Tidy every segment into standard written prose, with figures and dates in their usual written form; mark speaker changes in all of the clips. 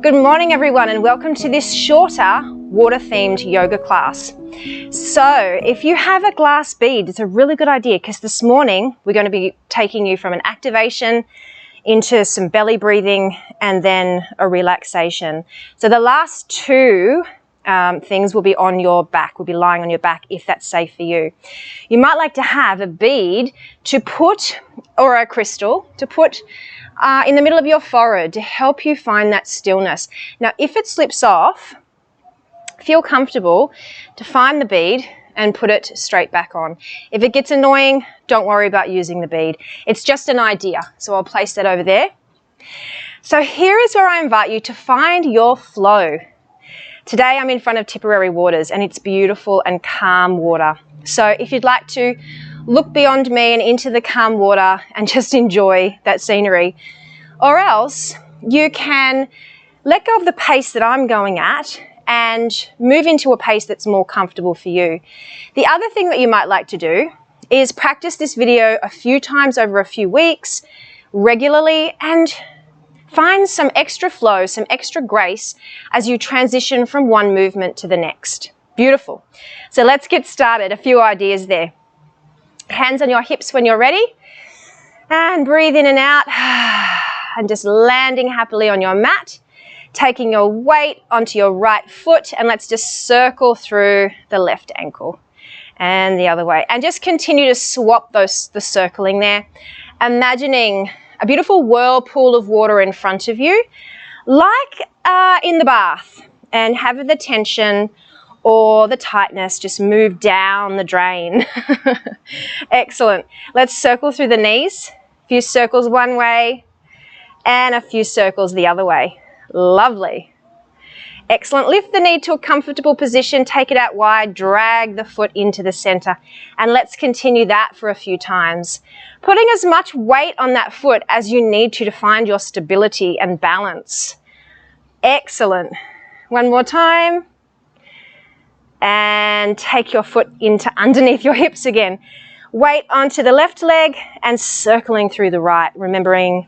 Speaker 1: Good morning everyone, and welcome to this shorter water-themed yoga class. So if you have a glass bead, it's a really good idea because this morning we're going to be taking you from an activation into some belly breathing and then a relaxation. So the last two things will be on your back, will be lying on your back if that's safe for you. You might like to have a bead to put, or a crystal to put in the middle of your forehead to help you find that stillness. Now, if it slips off, feel comfortable to find the bead and put it straight back on. If it gets annoying, don't worry about using the bead. It's just an idea. So I'll place that over there. So here is where I invite you to find your flow. Today I'm in front of Tipperary waters and it's beautiful and calm water. So if you'd like to look beyond me and into the calm water and just enjoy that scenery. Or else you can let go of the pace that I'm going at and move into a pace that's more comfortable for you. The other thing that you might like to do is practice this video a few times over a few weeks, regularly, and find some extra flow, some extra grace as you transition from one movement to the next. Beautiful. So let's get started. A few ideas there. Hands on your hips when you're ready, and breathe in and out, and just landing happily on your mat, taking your weight onto your right foot, and let's just circle through the left ankle and the other way, and just continue to swap the circling there, imagining a beautiful whirlpool of water in front of you, like in the bath, and have the tension or the tightness just move down the drain. Excellent. Let's circle through the knees. A few circles one way and a few circles the other way. Lovely. Excellent. Lift the knee to a comfortable position, take it out wide, drag the foot into the center, and let's continue that for a few times. Putting as much weight on that foot as you need to find your stability and balance. Excellent. One more time. And take your foot into underneath your hips again. Weight onto the left leg and circling through the right, remembering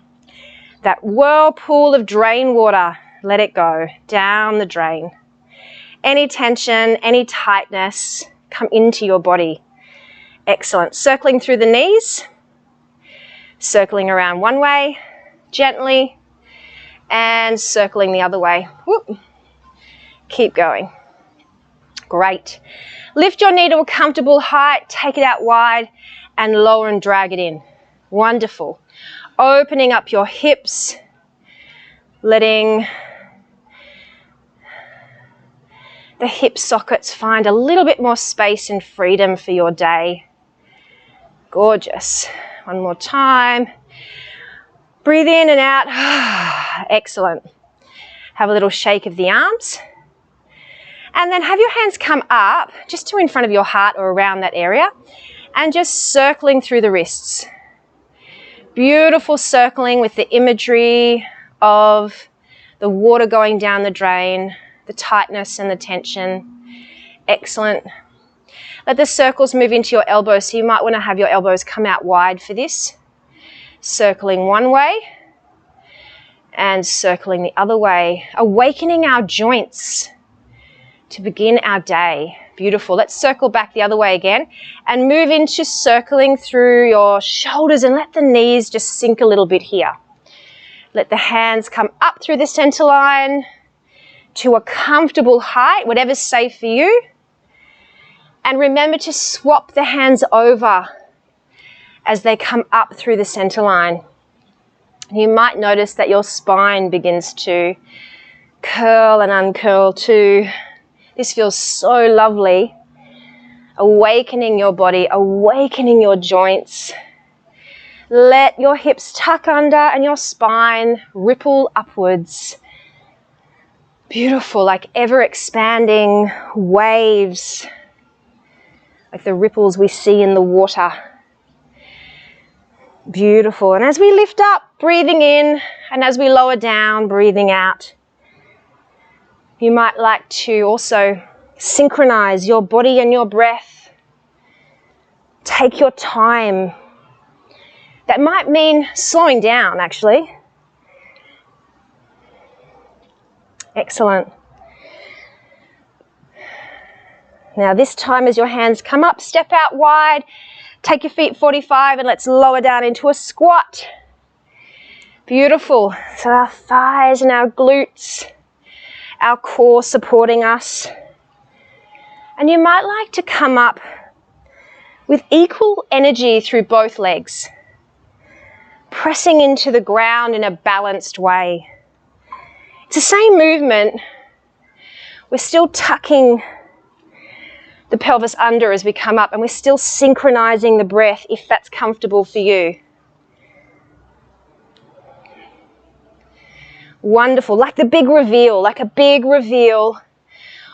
Speaker 1: that whirlpool of drain water. Let it go down the drain. Any tension, any tightness, come into your body. Excellent. Circling through the knees, circling around one way, gently, and circling the other way. Whoop. Keep going. Great. Lift your knee to a comfortable height, take it out wide, and lower and drag it in. Wonderful. Opening up your hips, letting the hip sockets find a little bit more space and freedom for your day. Gorgeous. One more time. Breathe in and out. Excellent. Have a little shake of the arms. And then have your hands come up just to in front of your heart or around that area, and just circling through the wrists. Beautiful circling with the imagery of the water going down the drain, the tightness and the tension. Excellent. Let the circles move into your elbows, so you might want to have your elbows come out wide for this. Circling one way and circling the other way, awakening our joints to begin our day. Beautiful. Let's circle back the other way again and move into circling through your shoulders, and let the knees just sink a little bit here. Let the hands come up through the center line to a comfortable height, whatever's safe for you. And remember to swap the hands over as they come up through the center line. You might notice that your spine begins to curl and uncurl too. This feels so lovely. Awakening your body, awakening your joints. Let your hips tuck under and your spine ripple upwards. Beautiful, like ever expanding waves, like the ripples we see in the water. Beautiful. And as we lift up, breathing in, and as we lower down, breathing out. You might like to also synchronize your body and your breath. Take your time. That might mean slowing down, actually. Excellent. Now this time as your hands come up, step out wide, take your feet 45 and let's lower down into a squat. Beautiful. So our thighs and our glutes, our core supporting us. And you might like to come up with equal energy through both legs, pressing into the ground in a balanced way. It's the same movement. We're still tucking the pelvis under as we come up, and we're still synchronizing the breath if that's comfortable for you. Wonderful, like a big reveal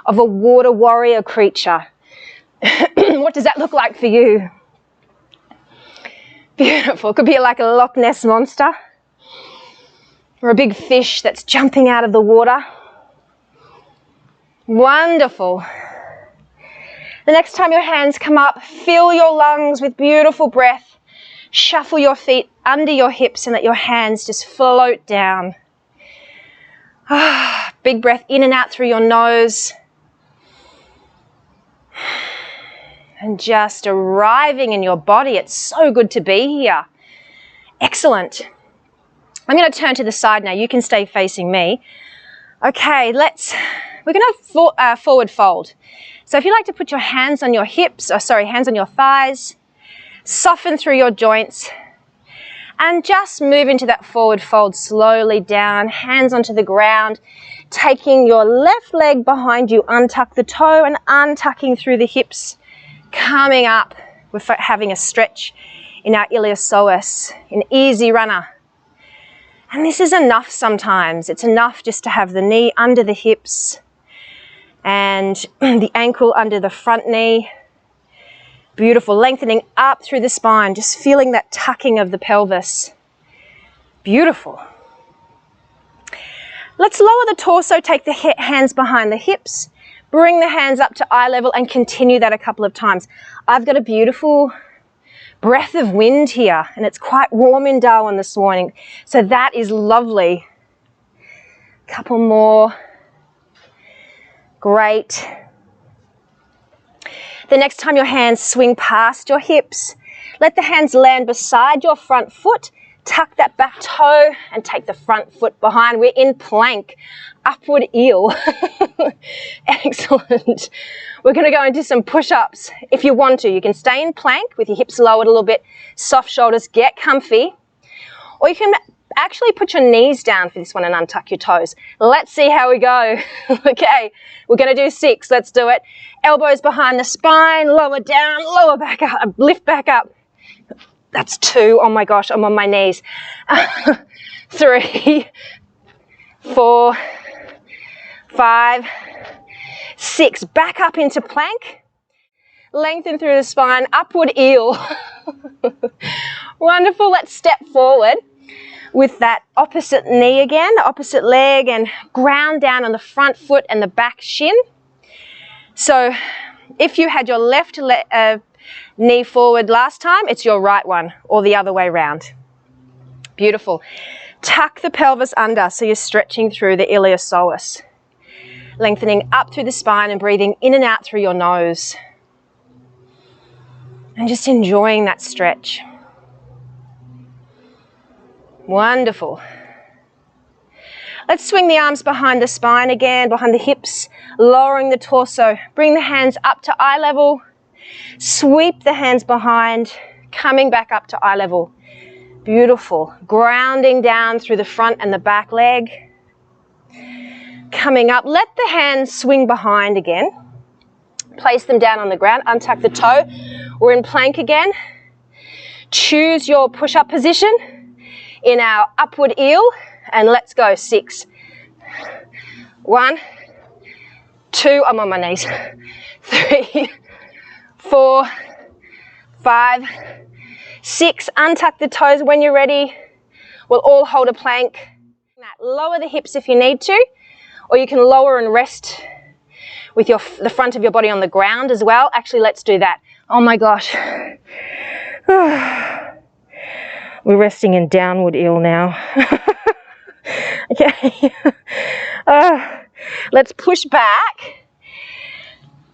Speaker 1: of a water warrior creature. What does that look like for you? Beautiful. It could be like a Loch Ness monster or a big fish that's jumping out of the water. Wonderful. The next time your hands come up, fill your lungs with beautiful breath. Shuffle your feet under your hips and let your hands just float down. Big breath in and out through your nose. And just arriving in your body. It's so good to be here. Excellent. I'm going to turn to the side now. You can stay facing me. Okay, we're going to forward fold. So if you like to put your hands on your hips, hands on your thighs, soften through your joints, and just move into that forward fold slowly down, hands onto the ground, taking your left leg behind you, untuck the toe and untucking through the hips, coming up. We're having a stretch in our iliopsoas, an easy runner. And this is enough sometimes. It's enough just to have the knee under the hips and the ankle under the front knee. Beautiful, lengthening up through the spine, just feeling that tucking of the pelvis. Beautiful. Let's lower the torso, take the hands behind the hips, bring the hands up to eye level and continue that a couple of times. I've got a beautiful breath of wind here and it's quite warm in Darwin this morning, so that is lovely. Couple more. Great. The next time your hands swing past your hips, let the hands land beside your front foot, tuck that back toe and take the front foot behind. We're in plank, upward eel. Excellent. We're going to go and do some push-ups. If you want to, you can stay in plank with your hips lowered a little bit, soft shoulders, get comfy. Or you can actually put your knees down for this one and untuck your toes. Let's see how we go. Okay, we're going to do 6. Let's do it. Elbows behind the spine, lower down, lower back up, lift back up. That's 2. Oh my gosh, I'm on my knees. 3, 4, 5, 6. Back up into plank. Lengthen through the spine, upward eel. Wonderful. Let's step forward with that opposite knee again, opposite leg, and ground down on the front foot and the back shin. So if you had your left knee forward last time, it's your right one, or the other way around. Beautiful. Tuck the pelvis under so you're stretching through the iliopsoas. Lengthening up through the spine and breathing in and out through your nose. And just enjoying that stretch. Wonderful. Let's swing the arms behind the spine again, behind the hips, lowering the torso. Bring the hands up to eye level. Sweep the hands behind, coming back up to eye level. Beautiful. Grounding down through the front and the back leg. Coming up, let the hands swing behind again. Place them down on the ground, untuck the toe. We're in plank again. Choose your push-up position in our upward eel, and let's go. 6. 1, 2, I'm on my knees. 3, 4, 5, 6. Untuck the toes when you're ready. We'll all hold a plank. Lower the hips if you need to, or you can lower and rest with the front of your body on the ground as well. Actually, let's do that. Oh my gosh. We're resting in downward eel now. Okay. Let's push back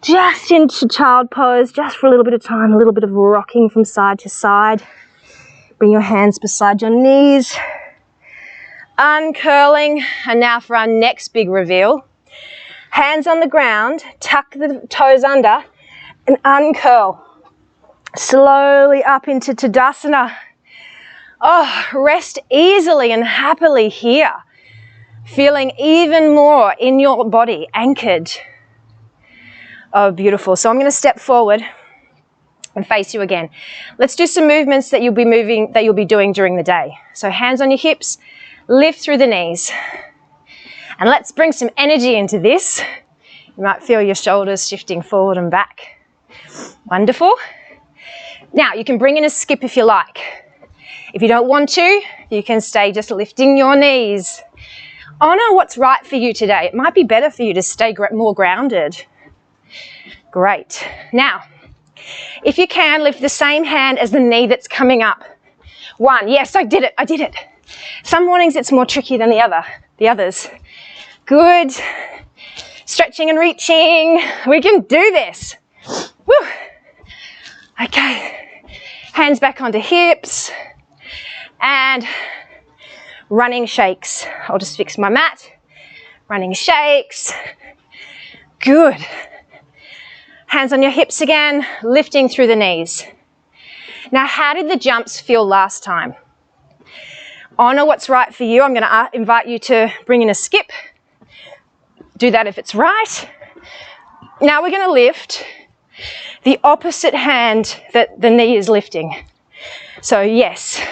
Speaker 1: just into child pose, just for a little bit of time, a little bit of rocking from side to side. Bring your hands beside your knees. Uncurling, and now for our next big reveal. Hands on the ground, tuck the toes under and uncurl. Slowly up into Tadasana. Oh, rest easily and happily here. Feeling even more in your body, anchored. Oh, beautiful. So I'm going to step forward and face you again. Let's do some movements that you'll be doing during the day. So hands on your hips, lift through the knees. And let's bring some energy into this. You might feel your shoulders shifting forward and back. Wonderful. Now you can bring in a skip if you like. If you don't want to, you can stay just lifting your knees. Honor what's right for you today. It might be better for you to stay more grounded. Great. Now, if you can, lift the same hand as the knee that's coming up. 1. Yes, I did it. Some mornings it's more tricky than the others. Good. Stretching and reaching. We can do this. Woo. Okay. Hands back onto hips. And running shakes. I'll just fix my mat. Running shakes. Good. Hands on your hips again, lifting through the knees. Now, how did the jumps feel last time? Honor what's right for you. I'm going to invite you to bring in a skip. Do that if it's right. Now we're going to lift the opposite hand that the knee is lifting. So yes,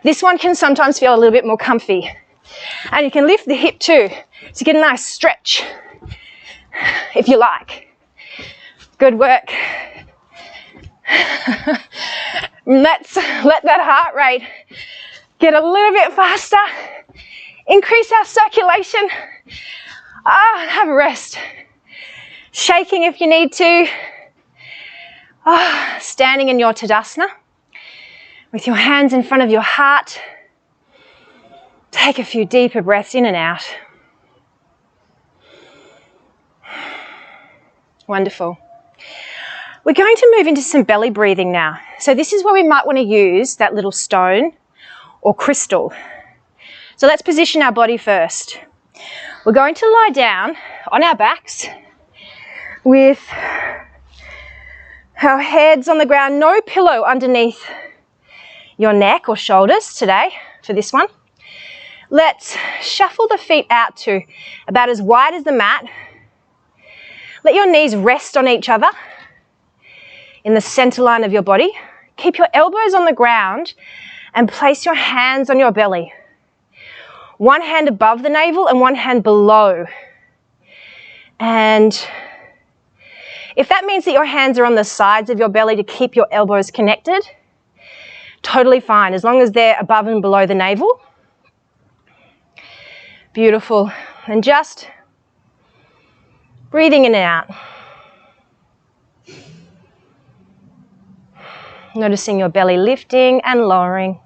Speaker 1: this one can sometimes feel a little bit more comfy. And you can lift the hip too to get a nice stretch if you like. Good work. Let's let that heart rate get a little bit faster. Increase our circulation. Have a rest. Shaking if you need to. Standing in your Tadasana with your hands in front of your heart. Take a few deeper breaths in and out. Wonderful. We're going to move into some belly breathing now. So this is where we might want to use that little stone or crystal. So let's position our body first. We're going to lie down on our backs with our heads on the ground, no pillow underneath your neck or shoulders today for this one. Let's shuffle the feet out to about as wide as the mat. Let your knees rest on each other in the center line of your body. Keep your elbows on the ground and place your hands on your belly. One hand above the navel and one hand below. And if that means that your hands are on the sides of your belly to keep your elbows connected, totally fine, as long as they're above and below the navel. Beautiful. And just breathing in and out. Noticing your belly lifting and lowering.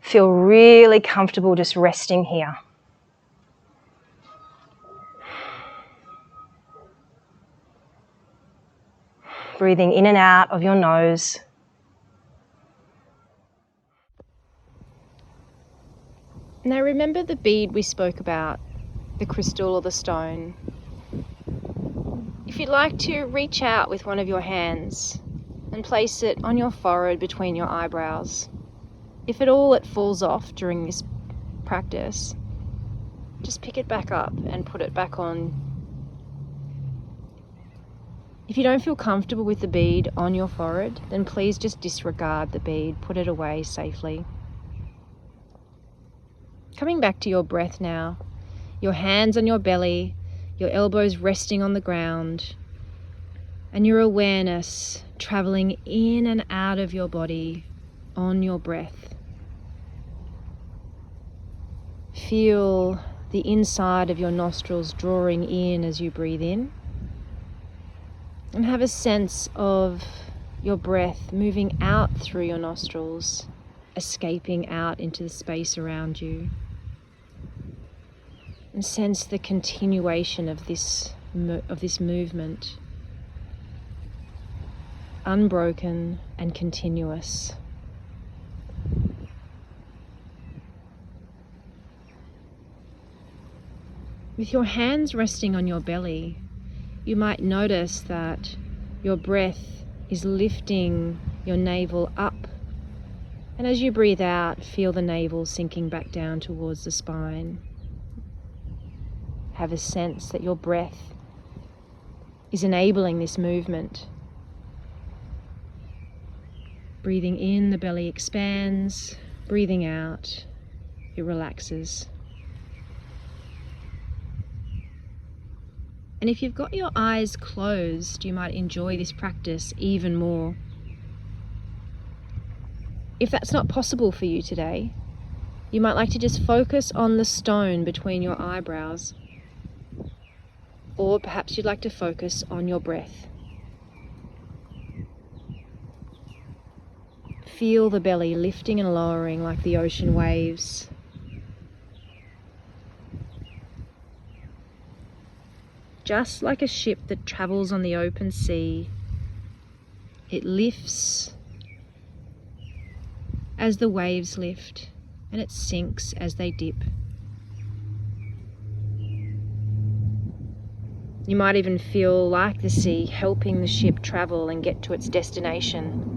Speaker 1: Feel really comfortable just resting here. Breathing in and out of your nose. Now remember the bead we spoke about, the crystal or the stone. If you'd like to reach out with one of your hands and place it on your forehead between your eyebrows. If at all it falls off during this practice, just pick it back up and put it back on. If you don't feel comfortable with the bead on your forehead, then please just disregard the bead, put it away safely. Coming back to your breath now, your hands on your belly, your elbows resting on the ground, and your awareness traveling in and out of your body on your breath. Feel the inside of your nostrils drawing in as you breathe in, and have a sense of your breath moving out through your nostrils escaping out into the space around you. And sense the continuation of this movement, unbroken and continuous. With your hands resting on your belly, you might notice that your breath is lifting your navel up. And as you breathe out, feel the navel sinking back down towards the spine. Have a sense that your breath is enabling this movement. Breathing in, the belly expands. Breathing out, it relaxes. And if you've got your eyes closed, you might enjoy this practice even more. If that's not possible for you today, you might like to just focus on the stone between your eyebrows. Or perhaps you'd like to focus on your breath. Feel the belly lifting and lowering like the ocean waves. Just like a ship that travels on the open sea, it lifts as the waves lift, and it sinks as they dip. You might even feel like the sea helping the ship travel and get to its destination.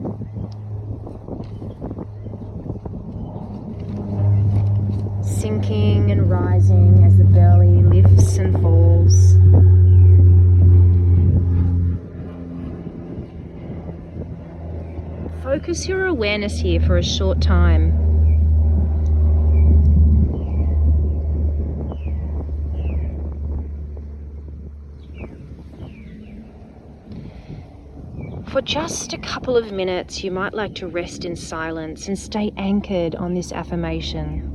Speaker 1: Sinking and rising as the belly lifts and falls. Focus your awareness here for a short time. For just a couple of minutes, you might like to rest in silence and stay anchored on this affirmation.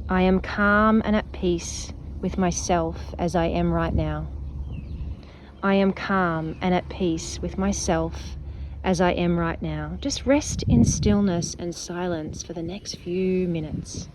Speaker 1: I am calm and at peace with myself as I am right now. I am calm and at peace with myself as I am right now. Just rest in stillness and silence for the next few minutes.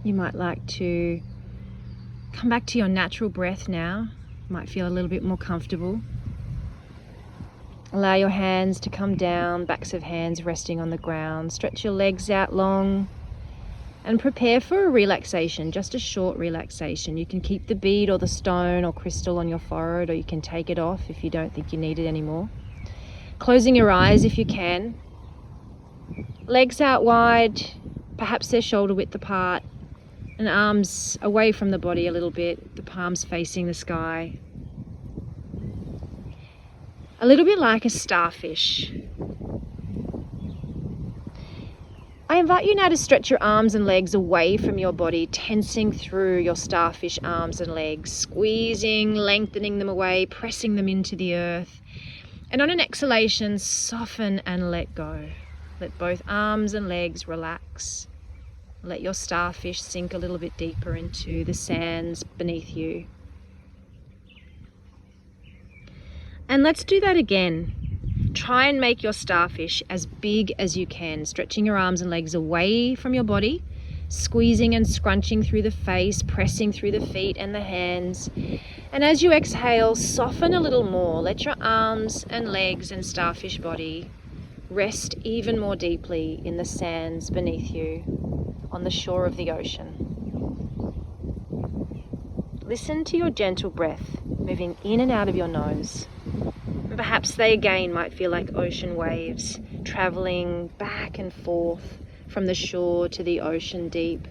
Speaker 1: You might like to come back to your natural breath now. You might feel a little bit more comfortable. Allow your hands to come down, backs of hands resting on the ground. Stretch your legs out long and prepare for a relaxation, just a short relaxation. You can keep the bead or the stone or crystal on your forehead, or you can take it off if you don't think you need it anymore. Closing your eyes if you can. Legs out wide, perhaps they're shoulder width apart, and arms away from the body a little bit, the palms facing the sky. A little bit like a starfish. I invite you now to stretch your arms and legs away from your body, tensing through your starfish arms and legs, squeezing, lengthening them away, pressing them into the earth. And on an exhalation, soften and let go. Let both arms and legs relax. Let your starfish sink a little bit deeper into the sands beneath you. And let's do that again. Try and make your starfish as big as you can, stretching your arms and legs away from your body, squeezing and scrunching through the face, pressing through the feet and the hands. And as you exhale, soften a little more. Let your arms and legs and starfish body rest even more deeply in the sands beneath you, on the shore of the ocean. Listen to your gentle breath moving in and out of your nose. And perhaps they again might feel like ocean waves, traveling back and forth from the shore to the ocean deep.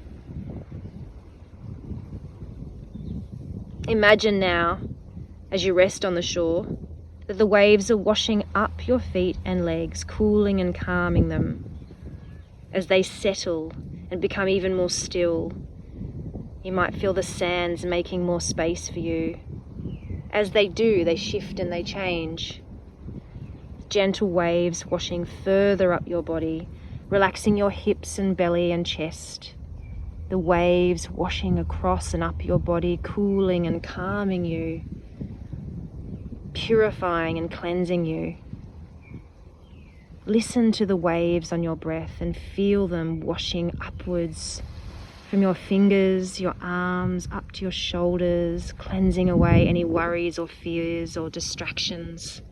Speaker 1: Imagine now, as you rest on the shore, that the waves are washing up your feet and legs, cooling and calming them. As they settle and become even more still, you might feel the sands making more space for you. As they do, they shift and they change. Gentle waves washing further up your body, relaxing your hips and belly and chest. The waves washing across and up your body, cooling and calming you, purifying and cleansing you. Listen to the waves on your breath and feel them washing upwards from your fingers, your arms, up to your shoulders, cleansing away any worries or fears or distractions.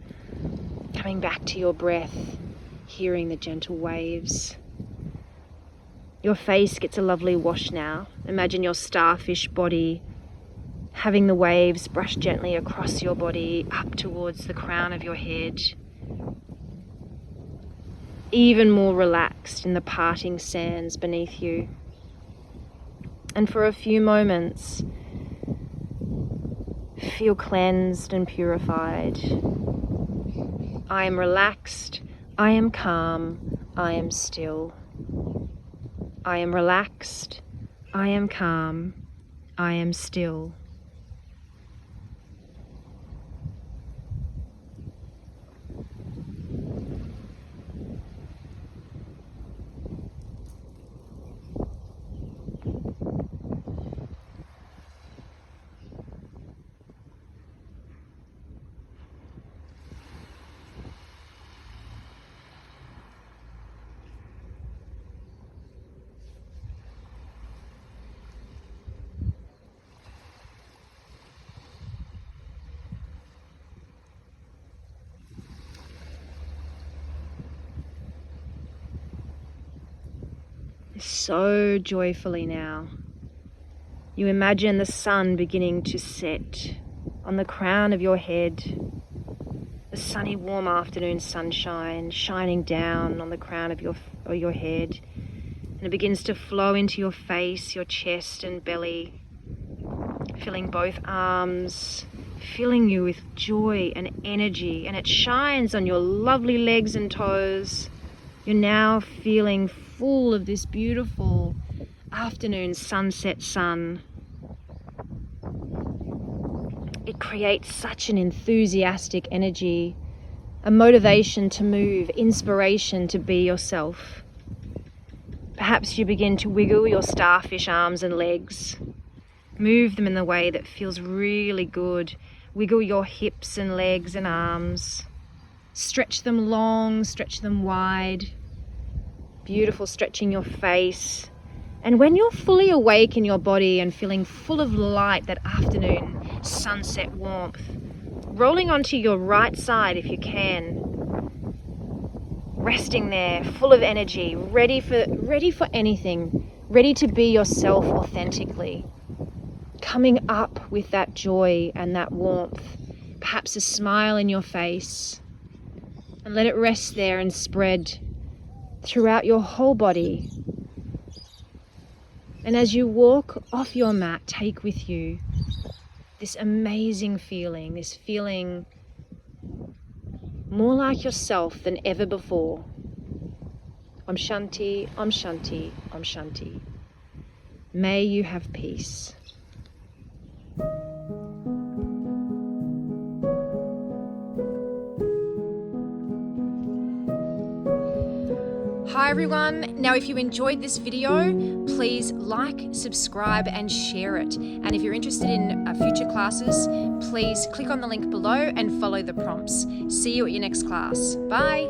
Speaker 1: Coming back to your breath, hearing the gentle waves. Your face gets a lovely wash now. Imagine your starfish body having the waves brush gently across your body up towards the crown of your head. Even more relaxed in the parting sands beneath you. And for a few moments, feel cleansed and purified. I am relaxed, I am calm, I am still. I am relaxed, I am calm, I am still. So joyfully now, you imagine the sun beginning to set on the crown of your head, the sunny warm afternoon sunshine shining down on the crown of your head, and it begins to flow into your face, your chest and belly, filling both arms, filling you with joy and energy, and it shines on your lovely legs and toes. You're now feeling full of this beautiful afternoon sunset sun. It creates such an enthusiastic energy, a motivation to move, inspiration to be yourself. Perhaps you begin to wiggle your starfish arms and legs. Move them in the way that feels really good. Wiggle your hips and legs and arms. Stretch them long, stretch them wide. Beautiful, stretching your face. And when you're fully awake in your body and feeling full of light, that afternoon sunset warmth, rolling onto your right side if you can, resting there, full of energy, ready for anything, ready to be yourself authentically, coming up with that joy and that warmth, perhaps a smile in your face, and let it rest there and spread throughout your whole body. And as you walk off your mat, take with you this amazing feeling, this feeling more like yourself than ever before. Om Shanti, Om Shanti, Om Shanti. May you have peace.
Speaker 2: Hi everyone. Now if you enjoyed this video, please like, subscribe and share it. And if you're interested in future classes, please click on the link below and follow the prompts. See you at your next class. Bye.